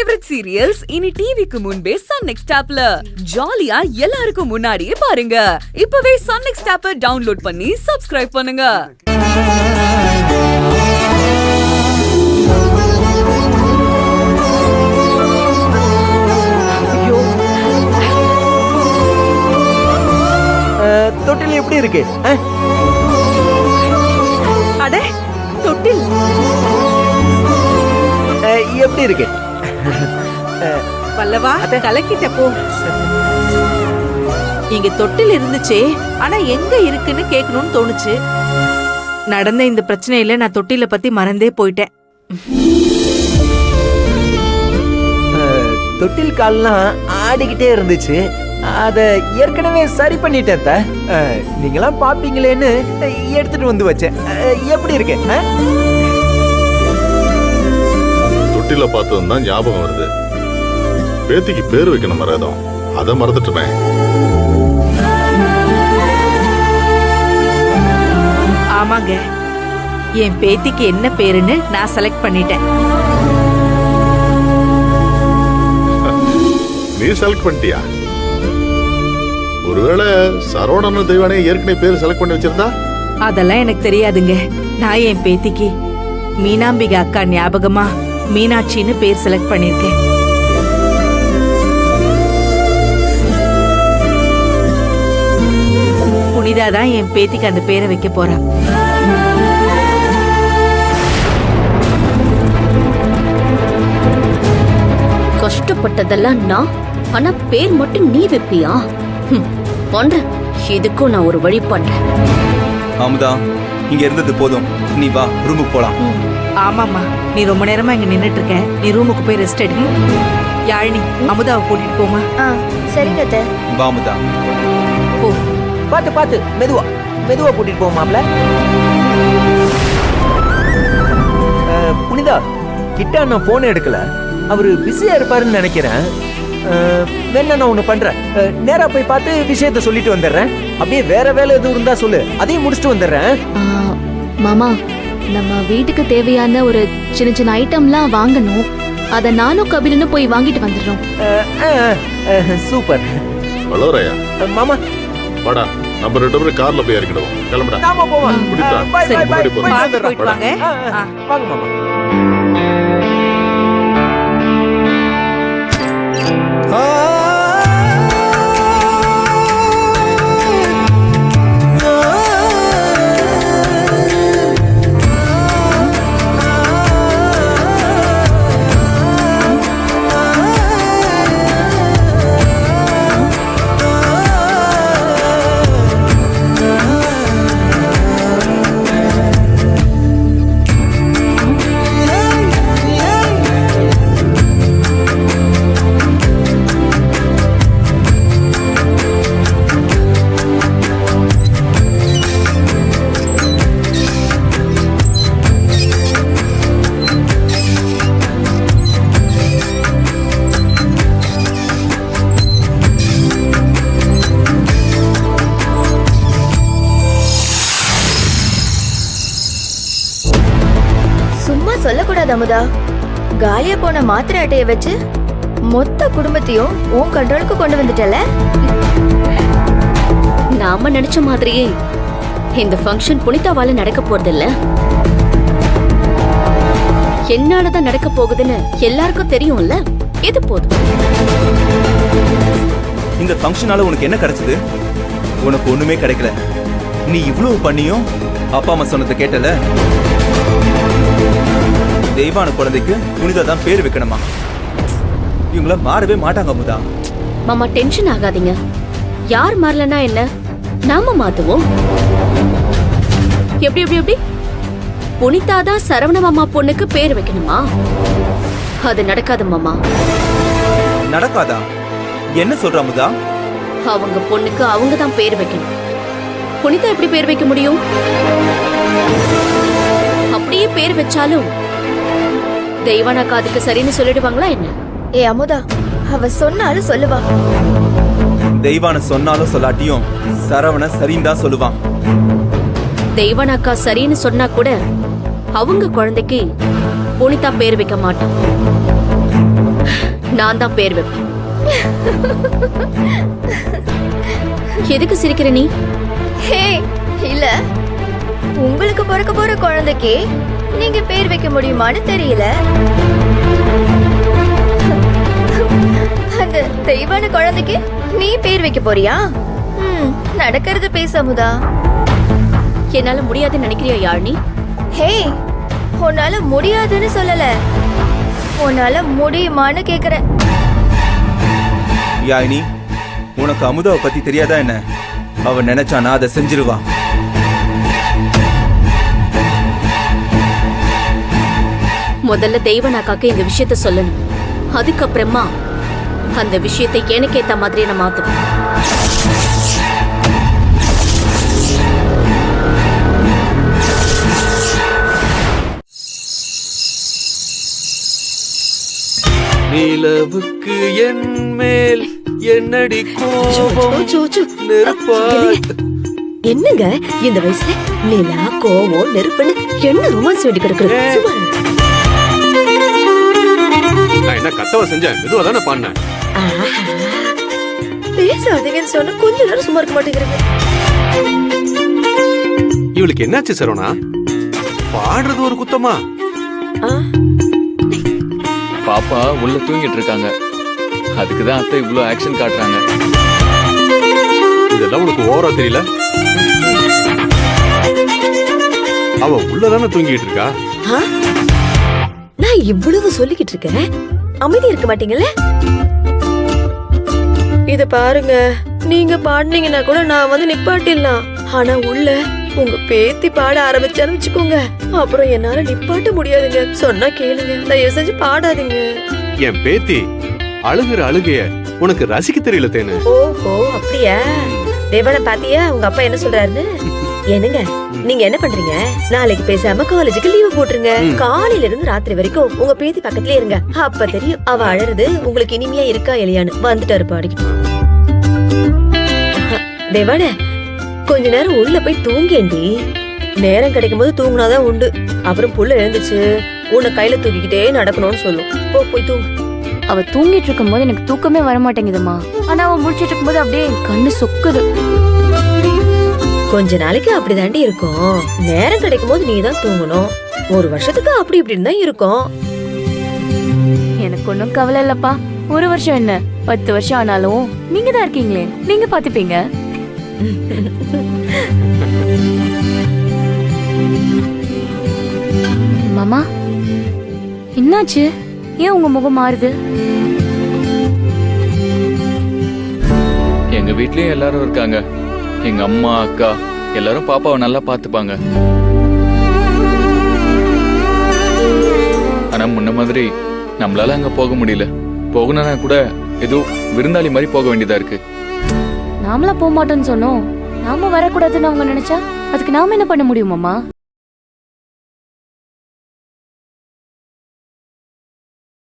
Favourite serials இனி டிவிக்கு முன்பே சன் நெக்ஸ்ட் ஆப்ல ஜாலியா எல்லாருக்கும் முன்னாடியே பாருங்க. இப்பவே சன் நெக்ஸ்ட் ஆப்பை டவுன்லோட் பண்ணி சப்ஸ்கிரைப் பண்ணுங்க. தொட்டில் எப்படி இருக்கு? அட தொட்டில் எப்படி இருக்கு? பல்லவா கலக்கிட்ட போ. இங்க தொட்டில் இருந்துச்சே, ஆனா எங்க இருக்குன்னு கேட்கணும்னு தோணுச்சு. நடந்த இந்த பிரச்சனையில நான் தொட்டில பத்தி மறந்தே போயிட்டேன். தொட்டில் கால்லாம் ஆடிக்கிட்டே இருந்துச்சு. அத ஏற்கனவே சரி பண்ணிட்டேன். நீங்களாம் பாப்பீங்களேன்னு எடுத்துட்டு வந்து வச்சேன். எப்படி இருக்கு? தொட்டில பார்த்ததுதான் ஞாபகம் வருது. பேத்திக்கு பேர் வைக்கணும் மரதம், அதை மறந்துட்டுமே. ஆமாங்க, என் பேத்திக்கு என்ன பேருன்னு நான் செலக்ட் பண்ணிட்டேன். நீ செலக்ட் பண்ணிட்டியா? ஒருவேளை சரவணன் தெய்வானே ஏற்கனவே பேர் செலக்ட் பண்ணி வச்சிருந்தா? அதெல்லாம் எனக்கு தெரியாதுங்க. நான் என் பேத்திக்கு மீனாம்பிகா அக்கா ஞாபகமா மீனாட்சின்னு பேர் செலக்ட் பண்ணிருக்கேன். புனிதா தான் என் பேத்திக்கு அந்த பேரை வைக்க போறா. கஷ்டப்பட்டதெல்லாம் நான், ஆனா பேர் மட்டும் நீ வைப்பியா? பண்றேன், இதுக்கும் நான் ஒரு வழி பண்றேன். அமுதா, இங்க இருந்தது போதும், நீ வா ரூமுக்கு போலாம். ஆமாமா, நீ ரொம்ப நேரமா இங்க நின்னுட்டு இருக்க. நீ ரூமுக்கு போய் ரெஸ்ட் எடு. யாழினி, அமுதாவை கூட்டிட்டு போமா. சரிங்க அத்தை. வா அமுதா. போ. பாத்து பாத்து, மெதுவா மெதுவா கூட்டிட்டு போமாப்ல. புனிதா கிட்ட நான் போன் எடுக்கல, அவரு பிஸியா இருப்பாருன்னு நினைக்கிறேன். வேணா நான் ஒண்ணு பண்றேன், நேரா போய் பார்த்து விஷயத்த சொல்லிட்டு வந்துடுறேன். அப்படியே வேற வேலை எதுவும் இருந்தா சொல்லு, அதையும் முடிச்சுட்டு வந்துடுறேன். மாமா, நம்ம வீட்டுக்கு தேவையான ஒரு சின்ன சின்ன ஐட்டம்லாம் வாங்கணும். அத நானும் கபிலனும் போய் வாங்கிட்டு வந்துடுறோம். சூப்பர். வளோரையா மாமா வாடா, நம்ம ரெண்டு பேரும் கார்ல போய் இறக்கிடுவோம். கிளம்புடா. நாம போவோம். புடிதா. சரி, முன்னாடி போ. போயிட்டு வாங்க. வாங்க மாமா. சொல்லக்கூடாது அமுதா. காலியா போன மாத்திரை அட்டைய வச்சு மொத்த குடும்பத்தையும் உன் கண்ட்ரோலுக்கு கொண்டு வந்துட்டல. நாம நினைச்ச மாதிரியே இந்த ஃபங்க்ஷன் புனிதாவால நடக்க போறது இல்ல. என்னாலதான் நடக்க போகுதுன்னு எல்லாருக்கும் தெரியும்ல. இது போதும். இந்த ஃபங்க்ஷனால உனக்கு என்ன கிடைச்சது? உனக்கு ஒண்ணுமே கிடைக்கல. நீ இவ்வளவு பண்ணியும் அப்பா அம்மா சொன்னதை கேட்டல. தெய்வான குழந்தைக்கு புனிதா தான் பேர் வைக்கணுமா? இவங்கள மாறவே மாட்டாங்க அமுதா. மாமா டென்ஷன் ஆகாதீங்க. யார் மாறலன்னா என்ன, நாம மாத்துவோம். எப்படி எப்படி எப்படி புனிதா தான் சரவண மாமா பொண்ணுக்கு பேர் வைக்கணுமா? அது நடக்காது மாமா. நடக்காதா? என்ன சொல்ற அமுதா? அவங்க பொண்ணுக்கு அவங்க தான் பேர் வைக்கணும். புனிதா எப்படி பேர் வைக்க முடியும்? அப்படியே பேர் வச்சாலும் தெய்வானாக்கா அதுக்கு சரின்னு சொல்லிடுவாங்களா என்ன? ஏ அமுதா, அவ சொன்னாலும் சொல்லுவா. தெய்வான சொன்னாலும் சொல்லாட்டியும் சரவண சரின்னு தான் சொல்லுவான். தெய்வானாக்கா சரின்னு சொன்னா கூட அவங்க குழந்தைக்கு புனிதா பேர் வைக்க மாட்டான். நான் தான் பேர் வைப்பேன். எதுக்கு சிரிக்கிற நீ? ஹே இல்ல, உங்களுக்கு பிறக்க போற குழந்தைக்கு நீங்க பேர் வைக்க முடியுமான்னு தெரியல. அந்த தெய்வான குழந்தைக்கு நீ பேர் வைக்க போறியா? நடக்கிறது பேச அமுதா. என்னால முடியாதுன்னு நினைக்கிறியா யாழினி? ஹே, உன்னால முடியாதுன்னு சொல்லல, உன்னால முடியுமான்னு கேக்குறேன். யாழினி, உனக்கு அமுதாவை பத்தி தெரியாதா என்ன? அவ நினைச்சானா அதை செஞ்சிருவா. முதல்ல தெய்வனாக்காக்கு இந்த விஷயத்த சொல்லணும். அதுக்கப்புறமா அந்த விஷயத்தை எனக்கேத்த மாதிரி நான் மாத்துவேன். நிலவுக்கு என் மேல் என்னடி கோபம் நெருப்பா? என்னங்க இந்த வயசுல நிலா கோவம் நெருப்புன்னு என்ன ரொமான்ஸ் வேண்டி கிடக்குது? நான் என்ன கத்தவ செஞ்சேன்? மெதுவா தானே பாடினேன். பேசாதீங்கன்னு சொன்னா கொஞ்ச நேரம் சும்மா இருக்க மாட்டேங்கிறீங்க. இவளுக்கு என்னாச்சு சரவணா? பாடுறது ஒரு குத்தமா? பாப்பா உள்ள தூங்கிட்டு இருக்காங்க, அதுக்குதான் அத்தை இவ்வளவு ஆக்ஷன் காட்டுறாங்க. இதெல்லாம் உனக்கு ஓவரா தெரியல? அவ உள்ளதானே தூங்கிட்டு இருக்கா. நான் இவ்வளவு சொல்லிக்கிட்டு இருக்கேன், அமைதி இருக்க மாட்டீங்கல்ல? இத பாருங்க, நீங்க பாடுனீங்கன்னா கூட நான் வந்து நிப்பாட்டிடலாம். ஆனா உள்ள உங்க பேத்தி பாட ஆரம்பிச்சான்னு வச்சுக்கோங்க, அப்புறம் என்னால நிப்பாட்ட முடியாதுங்க. சொன்னா கேளுங்க, தயவு செஞ்சு பாடாதீங்க. என் பேத்தி அழுகுற அழுகைய உனக்கு ரசிக்க தெரியல தேனு. ஓஹோ அப்படியா? தேவனை பாத்தியா உங்க அப்பா என்ன சொல்றாருன்னு? என்னங்க நீங்க என்ன பண்றீங்க? நாளைக்கு பேசாம காலேஜுக்கு லீவு போட்டுருங்க. காலையில இருந்து ராத்திரி வரைக்கும் உங்க பேத்தி பக்கத்துலயே இருங்க. அப்ப தெரியும் அவ அழறது உங்களுக்கு இனிமையா இருக்கா இல்லையான்னு. வந்துட்டாரு பாடிக்கிட்டு. தேவான, கொஞ்ச நேரம் உள்ள போய் தூங்கேண்டி. நேரம் கிடைக்கும் போது தூங்கினாதான் உண்டு. அப்புறம் புள்ள எழுந்துச்சு உன்னை கையில தூக்கிக்கிட்டே நடக்கணும்னு சொல்லும். போய் தூங்கு. அவ தூங்கிட்டு இருக்கும் போது எனக்கு தூக்கமே வர மாட்டேங்குதுமா. ஆனா அவ முடிச்சிட்டு இருக்கும் போது அப்படியே கண்ணு சொக்குது. கொஞ்ச நாளைக்கு அப்படிதாண்டி இருக்கும். நேரம் கிடைக்கும் போது நீதான் தூங்கணும். ஒரு வருஷத்துக்கு அப்படி இப்படின்னு தான் இருக்கும். எனக்கு ஒன்னும் கவலை இல்லப்பா. ஒரு வருஷம் என்ன 10 வருஷம் ஆனாலும் நீங்க தான் இருக்கீங்களே, நீங்க பாத்துப்பீங்க. மாமா என்னாச்சு? ஏன் உங்க முகம் மாறுது? எங்க வீட்லயும் எல்லாரும் இருக்காங்க. எங்க அம்மா அக்கா எல்லாரும் பாப்பாவை நல்லா பாத்துப்பாங்க. ஆனா முன்ன மாதிரி நம்மளால அங்க போக முடியல. போகணும்னா கூட ஏதோ விருந்தாளி மாதிரி போக வேண்டியதா இருக்கு. நாமளா போக மாட்டோம்னு சொன்னோம். நாம வரக்கூடாதுன்னு அவங்க நினைச்சா அதுக்கு நாம என்ன பண்ண முடியும் மாமா?